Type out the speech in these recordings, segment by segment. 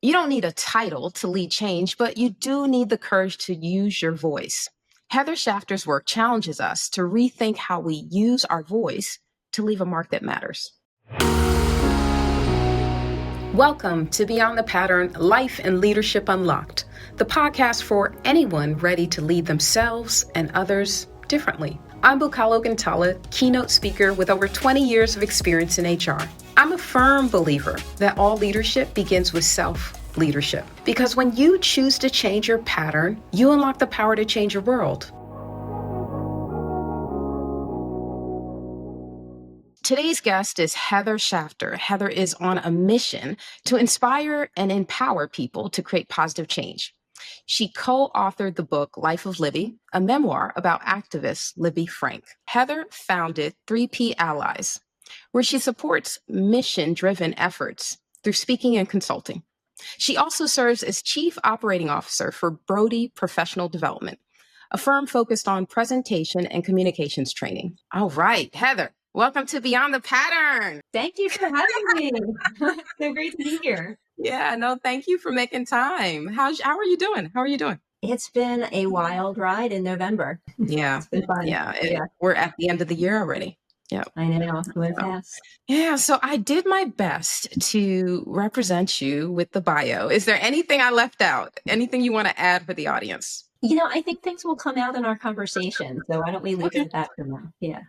You don't need a title to lead change, but you do need the courage to use your voice. Heather Shafter's work challenges us to rethink how we use our voice to leave a mark that matters. Welcome to Beyond the Pattern, Life and Leadership Unlocked, the podcast for anyone ready to lead themselves and others differently. I'm Bukhalo Gintala, keynote speaker with over 20 years of experience in HR. I'm a firm believer that all leadership begins with self-leadership, because when you choose to change your pattern, you unlock the power to change your world. Today's guest is Heather Shafter. Heather is on a mission to inspire and empower people to create positive change. She co-authored the book Life of Libby, a memoir about activist Libby Frank. Heather founded 3P Allies, where she supports mission-driven efforts through speaking and consulting. She also serves as Chief Operating Officer for Brody Professional Development, a firm focused on presentation and communications training. All right, Heather, welcome to Beyond the Pattern. Thank you for having me. So great to be here. Yeah, no, thank you for making time. How are you doing? How are you doing? It's been a wild ride in November. Yeah. It's been fun. We're at the end of the year already. Yeah. I know. It went fast. Yeah. So I did my best to represent you with the bio. Is there anything I left out? Anything you want to add for the audience? You know, I think things will come out in our conversation. So why don't we leave it at that for now? Yeah.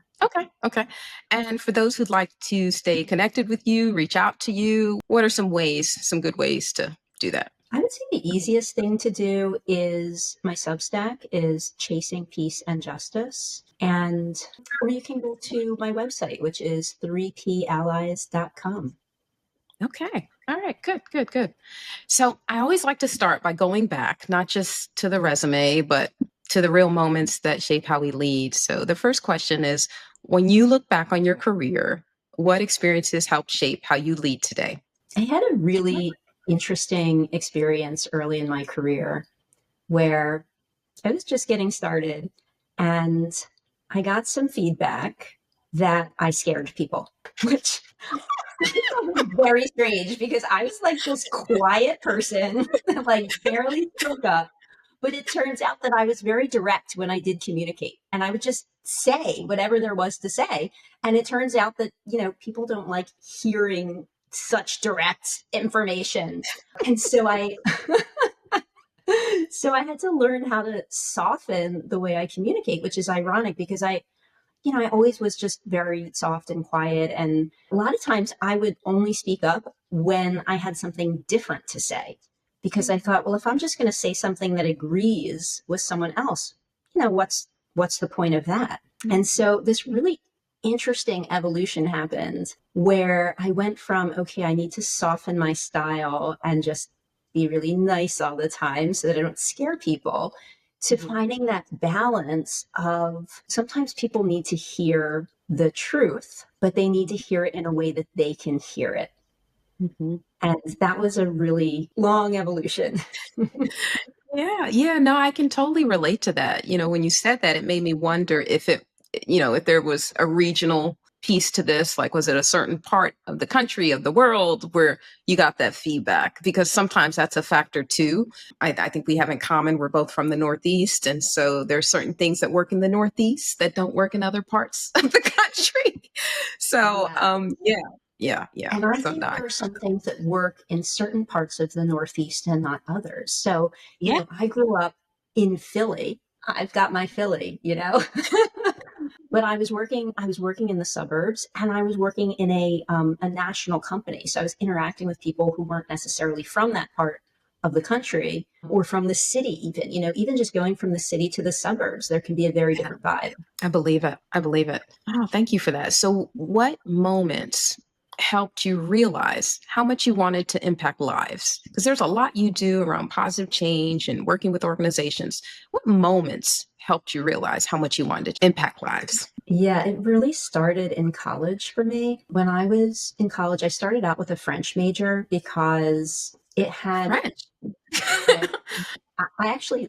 Okay. And for those who'd like to stay connected with you, reach out to you, what are some good ways to do that? I would say the easiest thing to do is my Substack is Chasing Peace and Justice. Or you can go to my website, which is 3pallies.com. Okay. All right. Good. So I always like to start by going back, not just to the resume, but to the real moments that shape how we lead. So the first question is, when you look back on your career, what experiences helped shape how you lead today? I had a really interesting experience early in my career where I was just getting started and I got some feedback that I scared people, which was very strange because I was like this quiet person that like barely spoke up. But it turns out that I was very direct when I did communicate, and I would just say whatever there was to say. And it turns out that, people don't like hearing such direct information. And so I had to learn how to soften the way I communicate, which is ironic because I always was just very soft and quiet. And a lot of times I would only speak up when I had something different to say, because I thought, well, if I'm just going to say something that agrees with someone else, what's the point of that? And so this really interesting evolution happened where I went from, okay, I need to soften my style and just be really nice all the time so that I don't scare people, to finding that balance of sometimes people need to hear the truth, but they need to hear it in a way that they can hear it. Mm-hmm. And that was a really long evolution. Yeah, no, I can totally relate to that. When you said that, it made me wonder if if there was a regional piece to this, like, was it a certain part of the country, of the world, where you got that feedback? Because sometimes that's a factor too. I think we have in common, we're both from the Northeast. And so there's certain things that work in the Northeast that don't work in other parts of the country. So, yeah. And I think there are some things that work in certain parts of the Northeast and not others. So, I grew up in Philly. I've got my Philly, But I was working in the suburbs, and I was working in a national company. So I was interacting with people who weren't necessarily from that part of the country or from the city, even just going from the city to the suburbs, there can be a very different vibe. I believe it. Oh, thank you for that. So what moments helped you realize how much you wanted to impact lives? Because there's a lot you do around positive change and working with organizations. What moments helped you realize how much you wanted to impact lives? Yeah, it really started in college for me. When I was in college, I started out with a French major because it had French.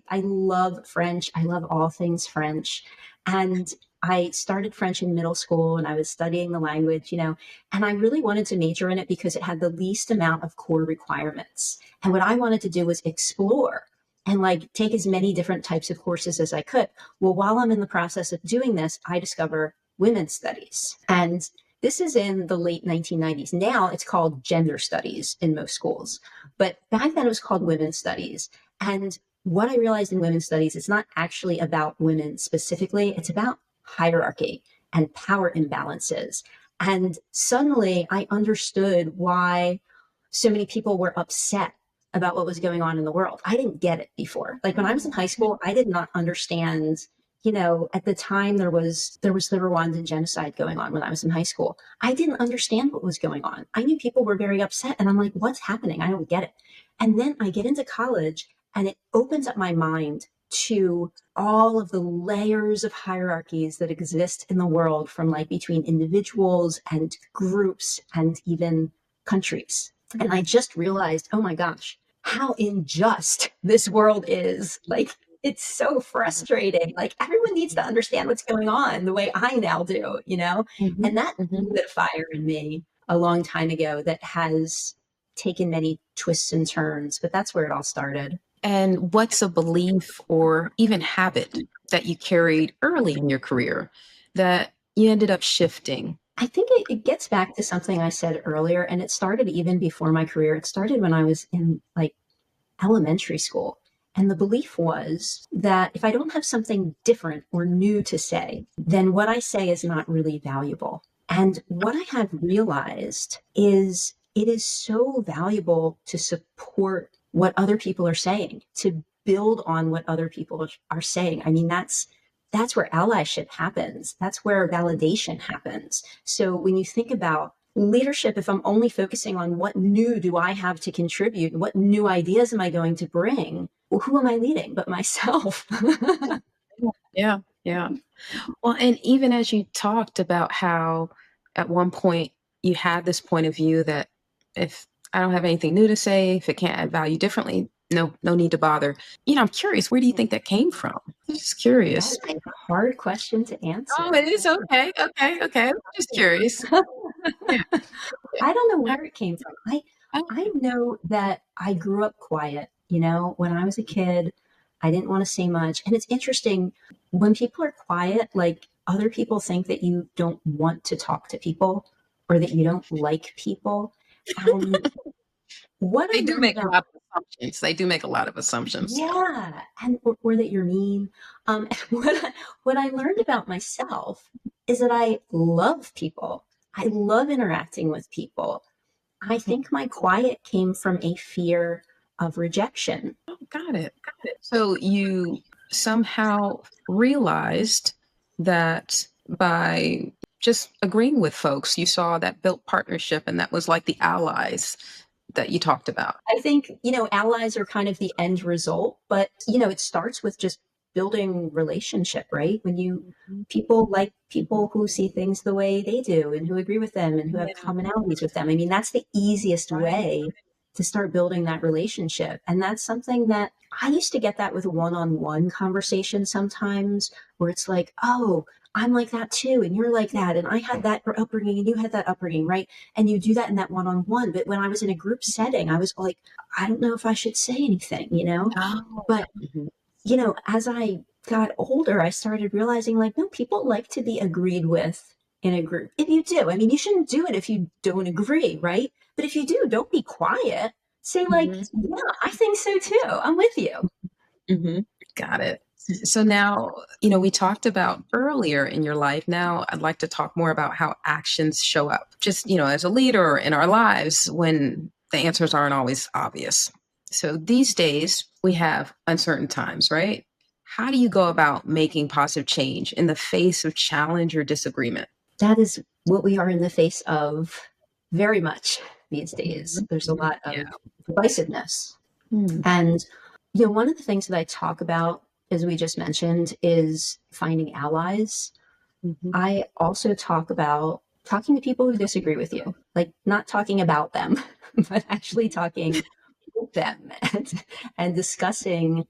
I love French. I love all things French. And I started French in middle school and I was studying the language, and I really wanted to major in it because it had the least amount of core requirements. And what I wanted to do was explore and like take as many different types of courses as I could. Well, while I'm in the process of doing this, I discover women's studies. And this is in the late 1990s. Now it's called gender studies in most schools. But back then it was called women's studies. And what I realized in women's studies, it's not actually about women specifically, it's about hierarchy and power imbalances. And suddenly I understood why so many people were upset about what was going on in the world. I didn't get it before. Like when I was in high school, I did not understand, at the time there was the Rwandan genocide going on when I was in high school. I didn't understand what was going on. I knew people were very upset and I'm like, what's happening? I don't get it. And then I get into college and it opens up my mind to all of the layers of hierarchies that exist in the world, from like between individuals and groups and even countries. And I just realized, oh my gosh, how unjust this world is. Like, it's so frustrating. Like, everyone needs to understand what's going on the way I now do. Mhm, And that mhm. lit a fire in me a long time ago that has taken many twists and turns, but that's where it all started. And what's a belief or even habit that you carried early in your career that you ended up shifting? I think it gets back to something I said earlier, and it started even before my career. It started when I was in like elementary school. And the belief was that if I don't have something different or new to say, then what I say is not really valuable. And what I have realized is it is so valuable to support what other people are saying, to build on what other people are saying. I mean, that's where allyship happens. That's where validation happens. So when you think about leadership, if I'm only focusing on what new do I have to contribute, what new ideas am I going to bring, well, who am I leading but myself? Yeah, yeah. Well, and even as you talked about how at one point you had this point of view that if I don't have anything new to say, if it can't add value differently, no need to bother. I'm curious, where do you think that came from? Just That curious. is a hard question to Oh, answer. it is okay. Okay. Okay. Just curious. Yeah. Yeah. I don't know I- where it came from. I I- know that I grew up quiet. When I was a kid, I didn't want to say much. And it's interesting when people are quiet, like other people think that you don't want to talk to people or that you don't like people. And what They I do learned make a about, lot of assumptions. They do make a lot of assumptions. yeah, and or that you're mean. What I learned about myself is that I love people. I love interacting with people. I think my quiet came from a fear of rejection. Got it. So you somehow realized that by just agreeing with folks, you saw that built partnership, and that was like the allies that you talked about. I think, allies are kind of the end result, but, it starts with just building relationship, right? When Mhm. people like people who see things the way they do and who agree with them and who have Yeah, commonalities with them. I mean, that's the easiest right. way to start building that relationship. And that's something that I used to get that with one-on-one conversations sometimes, where it's like, oh, I'm like that too, and you're like that, and I had that upbringing, and you had that upbringing, right? And you do that in that one-on-one. But when I was in a group setting, I was like, I don't know if I should say anything. Oh, But, mhm. as I got older, I started realizing like, no, people like to be agreed with in a group. If you do, I mean, you shouldn't do it if you don't agree, right? But if you do, don't be quiet. Say like, Mhm. yeah, I think so too. I'm with you. Mhm. Got it. So now, we talked about earlier in your life. Now I'd like to talk more about how actions show up, just, as a leader in our lives when the answers aren't always obvious. So these days we have uncertain times, right? How do you go about making positive change in the face of challenge or disagreement? That is what we are in the face of very much these days. Mhm. There's a Mhm. lot Yeah. of divisiveness. Hmm. And, one of the things that I talk about, as we just mentioned, is finding allies. Mhm. I also talk about talking to people who disagree with you, like not talking about them, but actually talking with them and discussing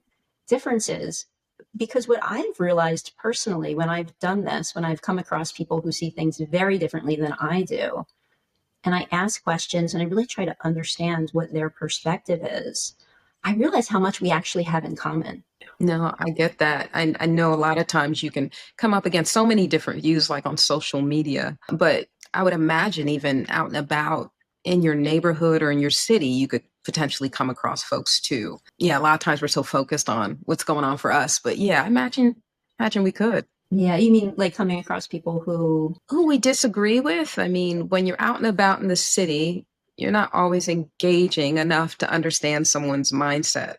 differences. because what I've realized personally when I've done this, when I've come across people who see things very differently than I do, and I ask questions and I really try to understand what their perspective is, I realize how much we actually have in common. No, I get that. I know a lot of times you can come up against so many different views, like on social media, but I would imagine even out and about in your neighborhood or in your city, you could potentially come across folks too. Yeah, a lot of times we're so focused on what's going on for us, but yeah, imagine we could. Yeah, you mean like coming across people who, Who we disagree with. I mean, when you're out and about in the city, you're not always engaging enough to understand someone's mindset.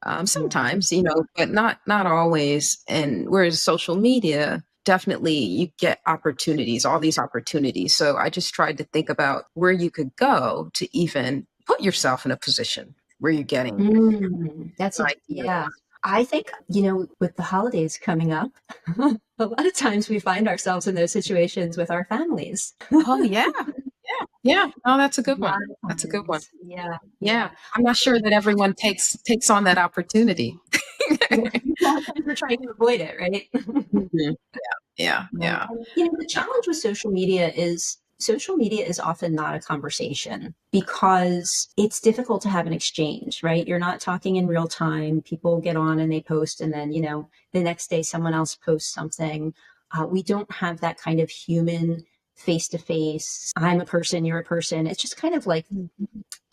yeah. Sometimes, but not always. And whereas social media, definitely you get opportunities, all these opportunities. So I just tried to think about where you could go to even put yourself in a position where you're getting That's an a, idea. yeah. I think, with the holidays coming up, a lot of times we find ourselves in those situations with our families. Oh yeah, yeah, yeah. Oh, that's a A good lot one. of That's a good one. times. Yeah, Yeah, yeah. I'm not sure that everyone takes on that opportunity. Yeah. A lot of times we're trying to avoid it, right? Mhm. Yeah, Right. yeah. And, the challenge with social media is often not a conversation because it's difficult to have an exchange, right? You're not talking in real time. People get on and they post, and then, the next day someone else posts something. We don't have that kind of human face to face. I'm a person, you're a person. It's just kind of like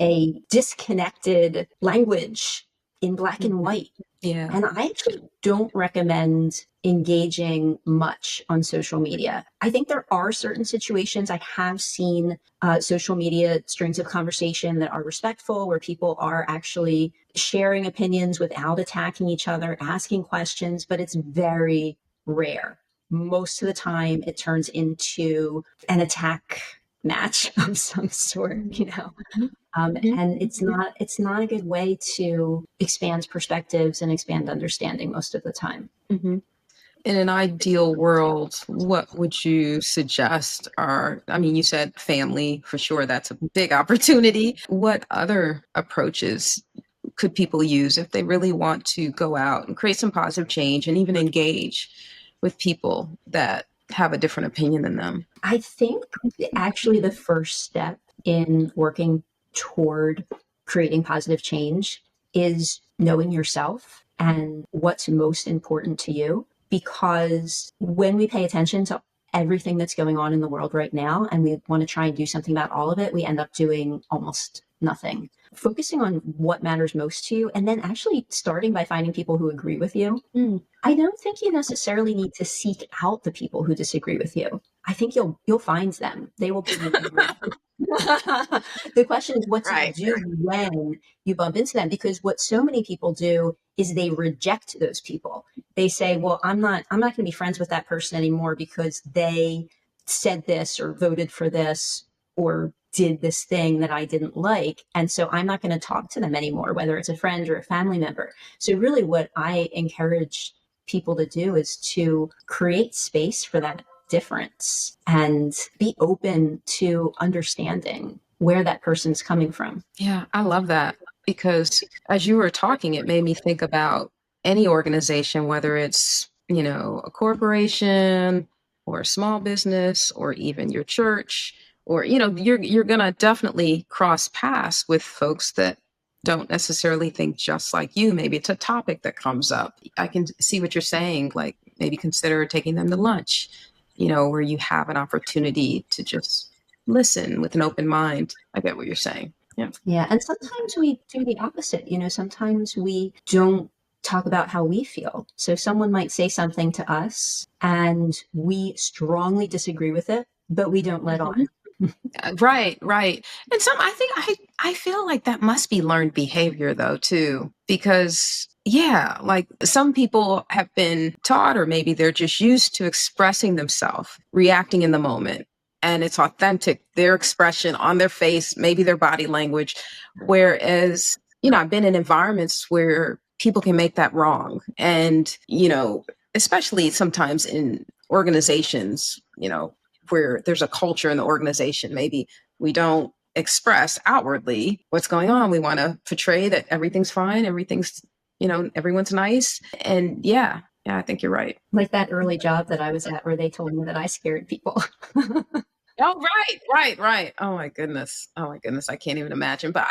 a disconnected language in black and Mhm. white. Yeah. And I actually don't recommend engaging much on social media. I think there are certain situations I have seen social media strings of conversation that are respectful, where people are actually sharing opinions without attacking each other, asking questions, but it's very rare. Most of the time, it turns into an attack match of some sort, Mhm. Mhm. and it's not a good way to expand perspectives and expand understanding most of the time. Mhm. In an ideal world, what would you suggest are, I mean, you said family for sure, that's a big opportunity. What other approaches could people use if they really want to go out and create some positive change and even engage with people that have a different opinion than them? I think actually the first step in working toward creating positive change is knowing yourself and what's most important to you. Because when we pay attention to everything that's going on in the world right now and we want to try and do something about all of it, we end up doing almost nothing. Focusing on what matters most to you and then actually starting by finding people who agree with you. Mm, I don't think you necessarily need to seek out the people who disagree with you. I think you'll find them. They will bring you in your life. The question is what to right. do when you bump into them, because what so many people do is they reject those people. They say, "Well, I'm not going to be friends with that person anymore because they said this or voted for this or did this thing that I didn't like, and so I'm not going to talk to them anymore, whether it's a friend or a family member." So really what I encourage people to do is to create space for that difference and be open to understanding where that person's coming from. Yeah, I love that because as you were talking, it made me think about any organization, whether it's, a corporation or a small business or even your church, or, you're gonna definitely cross paths with folks that don't necessarily think just like you. Maybe it's a topic that comes up. I can see what you're saying, like maybe consider taking them to lunch, where you have an opportunity to just listen with an open mind. I get what you're saying. Yeah. Yeah. And sometimes we do the opposite. Sometimes we don't talk about how we feel. So someone might say something to us and we strongly disagree with it, but we don't let Mhm. on. Right, right. And I feel like that must be learned behavior though too, because yeah, like some people have been taught, or maybe they're just used to expressing themselves, reacting in the moment. And it's authentic, their expression on their face, maybe their body language. Whereas, I've been in environments where people can make that wrong. And, especially sometimes in organizations, where there's a culture in the organization. Maybe we don't express outwardly what's going on. We want to portray that everything's fine, everything's, everyone's nice. And yeah. Yeah, I think you're right. Like that early job that I was at where they told me that I scared people. Oh, right, right, right. Oh my goodness. Oh my goodness. I can't even imagine. But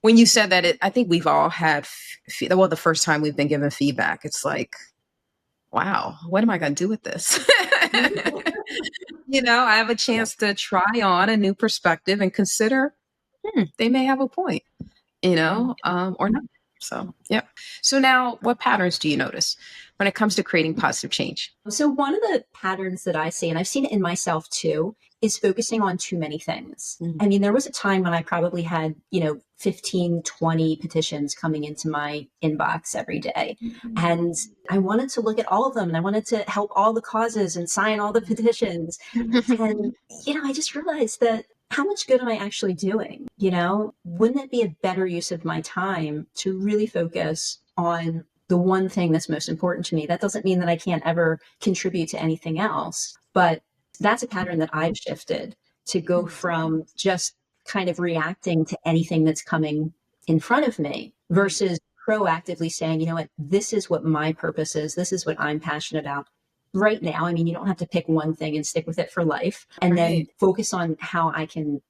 when you said that, I think we've all had, well, the first time we've been given feedback, it's like, wow, what am I going to do with this? I have a Yeah. chance to try on a new perspective and consider, they may have a point, or not. So, yep. So now, what patterns do you notice when it comes to creating positive change? So, one of the patterns that I see, and I've seen it in myself too, is focusing on too many things. Mhm. I mean, there was a time when I probably had, 15, 20 petitions coming into my inbox every day. And I wanted to look at all of them and I wanted to help all the causes and sign all the petitions. And, I just realized that how much good am I actually doing? Wouldn't it be a better use of my time to really focus on the one thing that's most important to me? That doesn't mean that I can't ever contribute to anything else, but that's a pattern that I've shifted to go from just kind of reacting to anything that's coming in front of me versus proactively saying, you know what, this is what my purpose is. This is what I'm passionate about right now. I mean, you don't have to pick one thing and stick with it for life and then Right. focus on how I can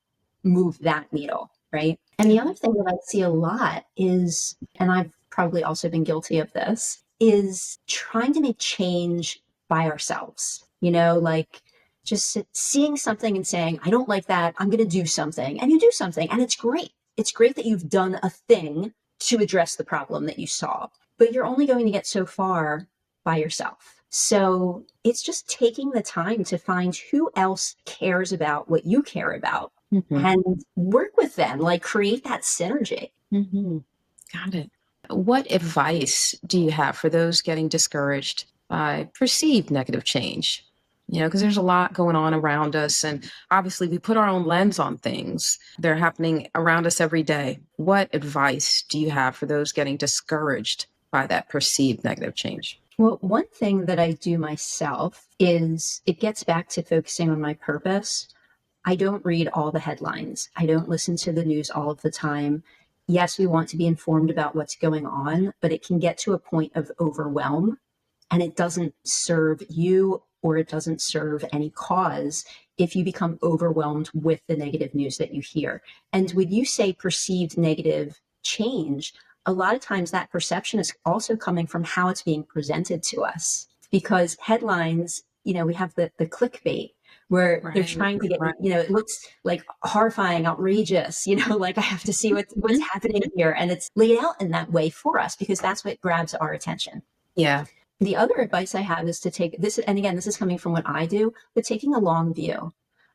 move that needle. Right. And the other thing that I see a lot is, and I've probably also been guilty of this, is trying to make change by ourselves, like just seeing something and saying, I don't like that. I'm going to do something. And you do something. And it's great. It's great that you've done a thing to address the problem that you saw, but you're only going to get so far by yourself. So it's just taking the time to find who else cares about what you care about Mhm. and work with them, like create that synergy. Mhm. Got it. What advice do you have for those getting discouraged by perceived negative change? Because there's a lot going on around us, and obviously we put our own lens on things. They're happening around us every day. What advice do you have for those getting discouraged by that perceived negative change? Well, one thing that I do myself is it gets back to focusing on my purpose. I don't read all the headlines. I don't listen to the news all of the time. Yes, we want to be informed about what's going on, but it can get to a point of overwhelm and it doesn't serve you or it doesn't serve any cause if you become overwhelmed with the negative news that you hear. And when you say perceived negative change, a lot of times that perception is also coming from how it's being presented to us because headlines, we have the clickbait where they're Right. trying to get, Right. it looks like horrifying, outrageous, like I have to see what's Mhm. happening here. And it's laid out in that way for us because that's what grabs our attention. Yeah. The other advice I have is to take this, and again, this is coming from what I do, but taking a long view.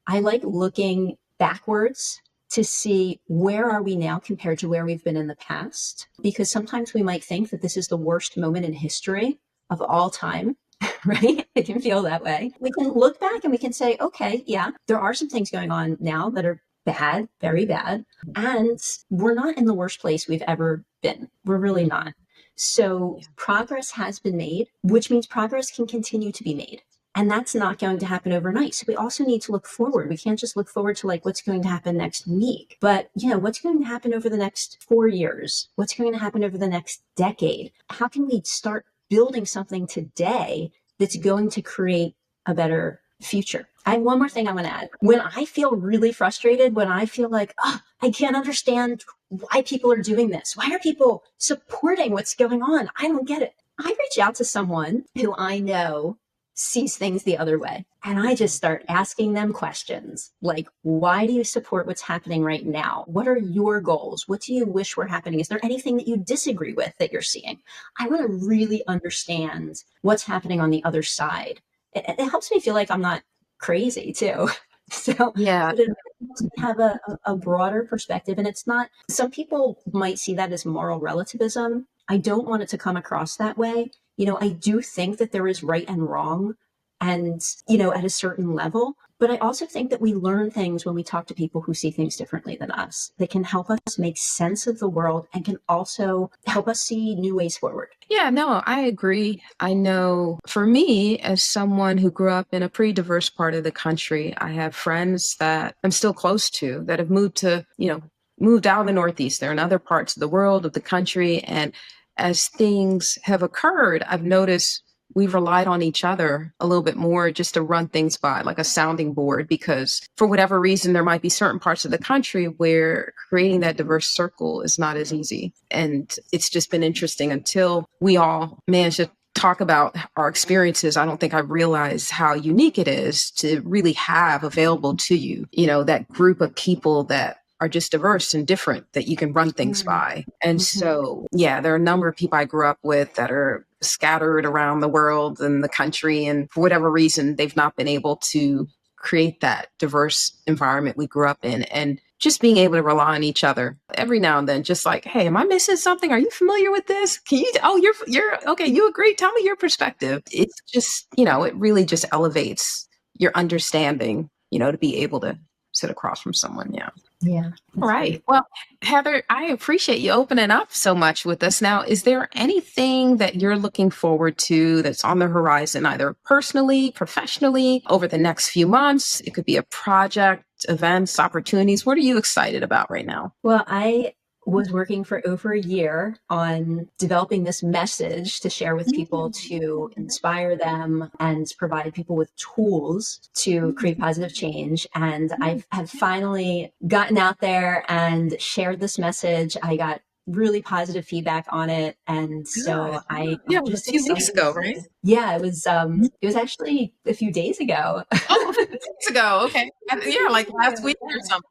I like looking backwards to see where are we now compared to where we've been in the past, because sometimes we might think that this is the worst moment in history of all time, right? It can feel that way. We can look back and we can say, okay, yeah, there are some things going on now that are bad, very bad, and we're not in the worst place we've ever been. We're really not. So Yeah. progress has been made, which means progress can continue to be made. And that's not going to happen overnight. So we also need to look forward. We can't just look forward to like what's going to happen next week, but what's going to happen over the next 4 years? What's going to happen over the next decade? How can we start building something today that's going to create a better future? I have one more thing I want to add. When I feel really frustrated, when I feel like, oh, I can't understand why people are doing this. Why are people supporting what's going on? I don't get it. I reach out to someone who I know sees things the other way. And I just start asking them questions like, why do you support what's happening right now? What are your goals? What do you wish were happening? Is there anything that you disagree with that you're seeing? I want to really understand what's happening on the other side. It helps me feel like I'm not crazy too. So, Yeah. but it helps me have a broader perspective. And it's not, some people might see that as moral relativism. I don't want it to come across that way. I do think that there is right and wrong and, at a certain level. But I also think that we learn things when we talk to people who see things differently than us that can help us make sense of the world and can also help us see new ways forward. Yeah, no, I agree. I know for me, as someone who grew up in a pretty diverse part of the country, I have friends that I'm still close to that have moved out of the Northeast. They're in other parts of the world, of the country. And as things have occurred, I've noticed we've relied on each other a little bit more just to run things by, like a sounding board, because for whatever reason, there might be certain parts of the country where creating that diverse circle is not as easy. And it's just been interesting until we all managed to talk about our experiences. I don't think I realized how unique it is to really have available to you, that group of people that are just diverse and different that you can run things by. And so, yeah, there are a number of people I grew up with that are scattered around the world and the country. And for whatever reason, they've not been able to create that diverse environment we grew up in. And just being able to rely on each other every now and then, just like, hey, am I missing something? Are you familiar with this? Can you, oh, you're okay. You agree. Tell me your perspective. It's just, it really just elevates your understanding, to be able to sit across from someone. Yeah. Yeah. All right. Well, Heather, I appreciate you opening up so much with us. Now, is there anything that you're looking forward to that's on the horizon, either personally, professionally, over the next few months? It could be a project, events, opportunities. What are you excited about right now? Well, I was working for over a year on developing this message to share with people to inspire them and provide people with tools to create positive change. And I have finally gotten out there and shared this message. I got really positive feedback on it. And so I'm it was just a few weeks excited. ago, right? Yeah, it was actually a few days ago. Oh, a few weeks ago. Okay. Yeah, like last week or something.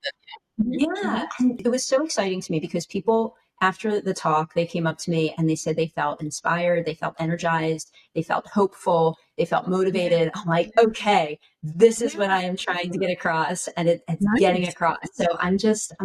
Yeah, and it was so exciting to me because people after the talk, they came up to me and they said they felt inspired, they felt energized, they felt hopeful, they felt motivated. I'm like, okay, this is what I am trying to get across, and it's getting Nice. across. So I'm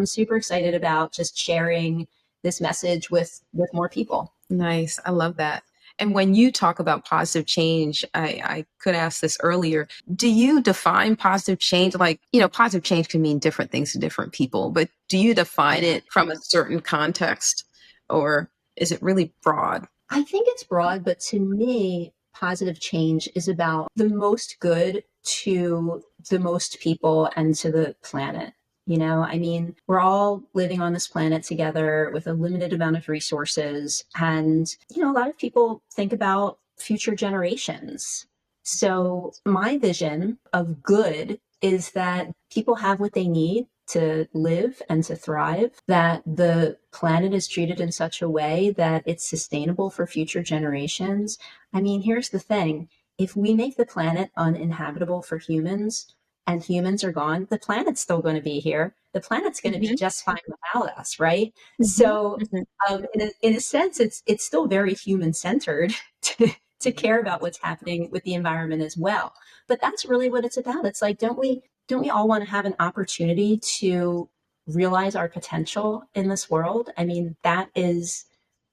super excited about just sharing this message with more people. Nice. I love that. And when you talk about positive change, I could ask this earlier. Do you define positive change? Like, positive change can mean different things to different people, but do you define it from a certain context, or is it really broad? I think it's broad, but to me, positive change is about the most good to the most people and to the planet. I mean, we're all living on this planet together with a limited amount of resources. And, a lot of people think about future generations. So my vision of good is that people have what they need to live and to thrive, that the planet is treated in such a way that it's sustainable for future generations. I mean, here's the thing. If we make the planet uninhabitable for humans and humans are gone, the planet's still going to be here. The planet's going to be just fine without us, right? So, in a sense, it's still very human centered to care about what's happening with the environment as well. But that's really what it's about. It's like, don't we all want to have an opportunity to realize our potential in this world? I mean, that is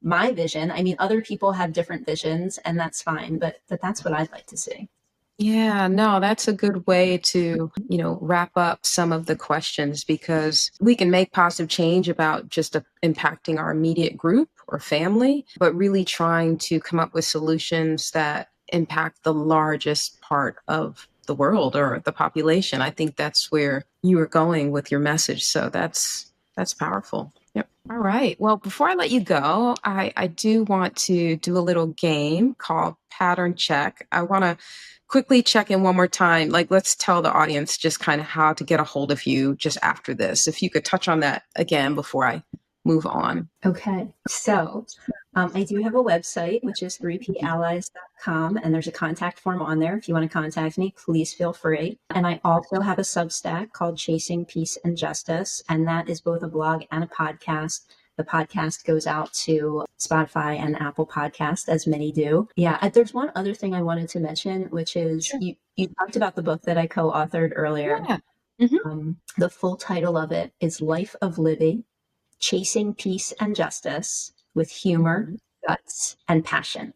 my vision. I mean, other people have different visions, and that's fine, but that's what I'd like to see. Yeah, no, that's a good way to, wrap up some of the questions, because we can make positive change about just impacting our immediate group or family, but really trying to come up with solutions that impact the largest part of the world or the population. I think that's where you are going with your message. So that's powerful. Yep. All right. Well, before I let you go, I do want to do a little game called Pattern Check. I want to quickly check in one more time. Like, let's tell the audience just kind of how to get a hold of you just after this. If you could touch on that again before I move on. Okay. So I do have a website, which is 3pallies.com, and there's a contact form on there. If you want to contact me, please feel free. And I also have a Substack called Chasing Peace and Justice, and that is both a blog and a podcast. The podcast goes out to Spotify and Apple Podcast, as many do. Yeah, there's one other thing I wanted to mention, which is you talked about the book that I co-authored earlier. Yeah. Mm-hmm. The full title of it is Life of Libby, Chasing Peace and Justice with Humor, Guts, and Passion.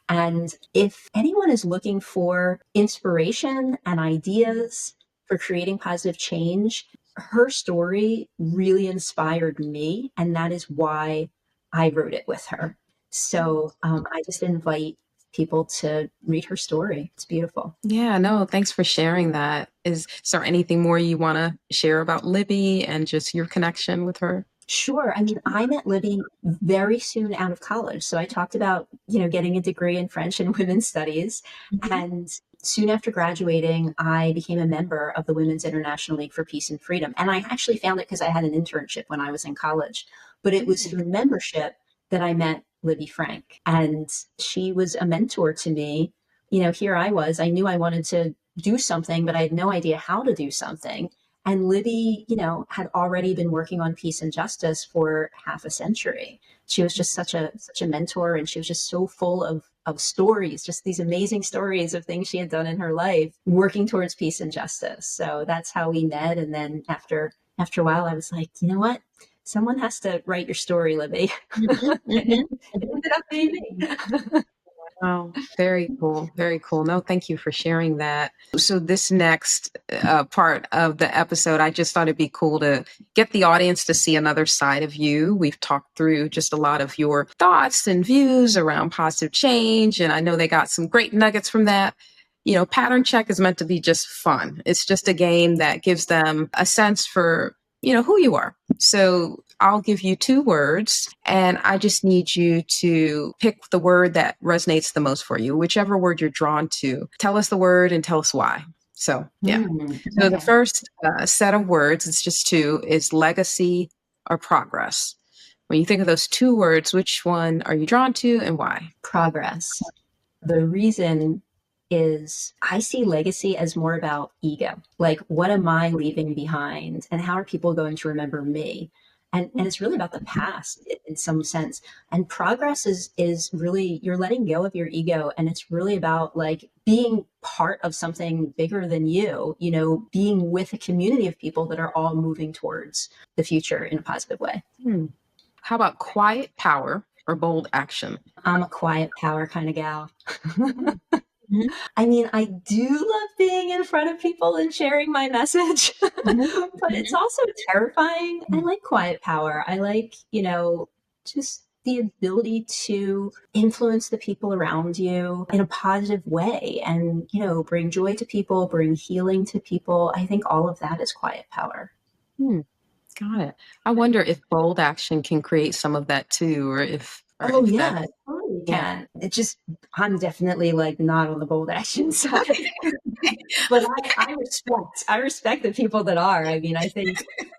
And if anyone is looking for inspiration and ideas for creating positive change, her story really inspired me, and that is why I wrote it with her. So I just invite people to read her story. It's beautiful. Yeah, no, thanks for sharing that. Is there anything more you want to share about Libby and just your connection with her? Sure. I mean, I met Libby very soon out of college. So I talked about, getting a degree in French and women's studies. Mhm. And soon after graduating, I became a member of the Women's International League for Peace and Freedom. And I actually found it because I had an internship when I was in college. But it was Mm. through membership that I met Libby Frank. And she was a mentor to me. Here I was, I knew I wanted to do something, but I had no idea how to do something. And Libby, had already been working on peace and justice for half a century. She was just such a mentor, and she was just so full of stories, just these amazing stories of things she had done in her life working towards peace and justice. So that's how we met. And then after a while, I was like, you know what? Someone has to write your story, Libby. Mhm, And it mhm. ended up being me. Wow, very cool. Very cool. No, thank you for sharing that. So, this next part of the episode, I just thought it'd be cool to get the audience to see another side of you. We've talked through just a lot of your thoughts and views around positive change, and I know they got some great nuggets from that. Pattern check is meant to be just fun. It's just a game that gives them a sense for, who you are. So, I'll give you two words, and I just need you to pick the word that resonates the most for you, whichever word you're drawn to. Tell us the word and tell us why. So, yeah. So, the Okay. first set of words, it's just two, is legacy or progress. When you think of those two words, which one are you drawn to and why? Progress. The reason is I see legacy as more about ego. Like, what am I leaving behind? And how are people going to remember me? And it's really about the past in some sense. And progress is really you're letting go of your ego. And it's really about like being part of something bigger than you, being with a community of people that are all moving towards the future in a positive way. Hmm. How about quiet power or bold action? I'm a quiet power kind of gal. Mhm, I mean, I do love being in front of people and sharing my message, mhm, but it's mhm. also terrifying. I like quiet power. I like, just the ability to influence the people around you in a positive way and, bring joy to people, bring healing to people. I think all of that is quiet power. Hmm. Got it. I wonder if bold action can create some of that too, or Oh if that, yeah, it totally yeah. can. It just I'm definitely like not on the bold action side. But I respect the people that are. I mean, I think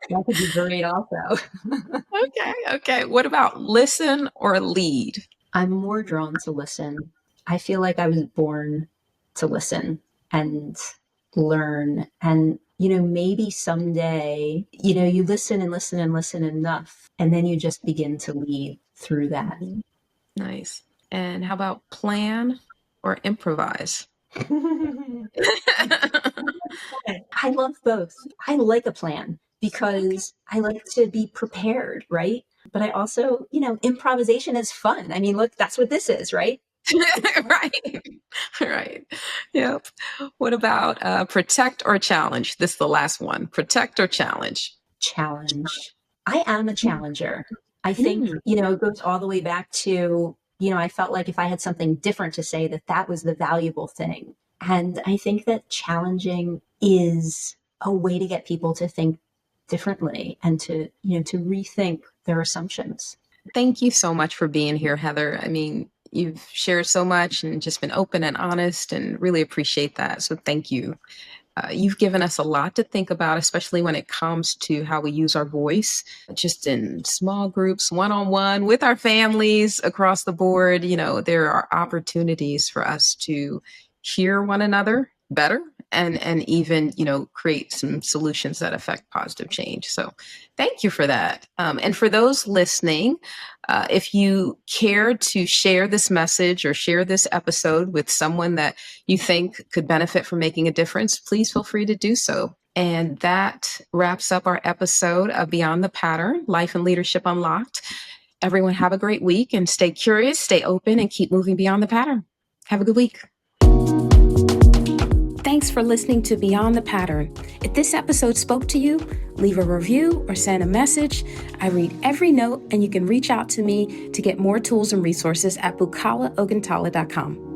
that could be great also. Okay, okay. What about listen or lead? I'm more drawn to listen. I feel like I was born to listen and learn. And, maybe someday, you listen and listen and listen enough, and then you just begin to lead through that. Mhm. Nice. And how about plan or improvise? I love both. I like a plan Okay. because I like to be prepared, right? But I also, improvisation is fun. I mean, look, that's what this is, right? Right. Right. Yep. What about protect or challenge? This is the last one. Protect or challenge? Challenge. I am a challenger. I think, Mm. it goes all the way back to, I felt like if I had something different to say, that was the valuable thing. And I think that challenging is a way to get people to think differently and to rethink their assumptions. Thank you so much for being here, Heather. I mean, you've shared so much and just been open and honest, and really appreciate that. So, thank you. You've given us a lot to think about, especially when it comes to how we use our voice, just in small groups, one on one, with our families across the board. There are opportunities for us to hear one another better and even, create some solutions that affect positive change. So thank you for that. And for those listening, if you care to share this message or share this episode with someone that you think could benefit from making a difference, please feel free to do so. And that wraps up our episode of Beyond the Pattern, Life and Leadership Unlocked. Everyone have a great week and stay curious, stay open, and keep moving beyond the pattern. Have a good week. Thanks for listening to Beyond the Pattern. If this episode spoke to you, leave a review or send a message. I read every note, and you can reach out to me to get more tools and resources at bukalaogantala.com.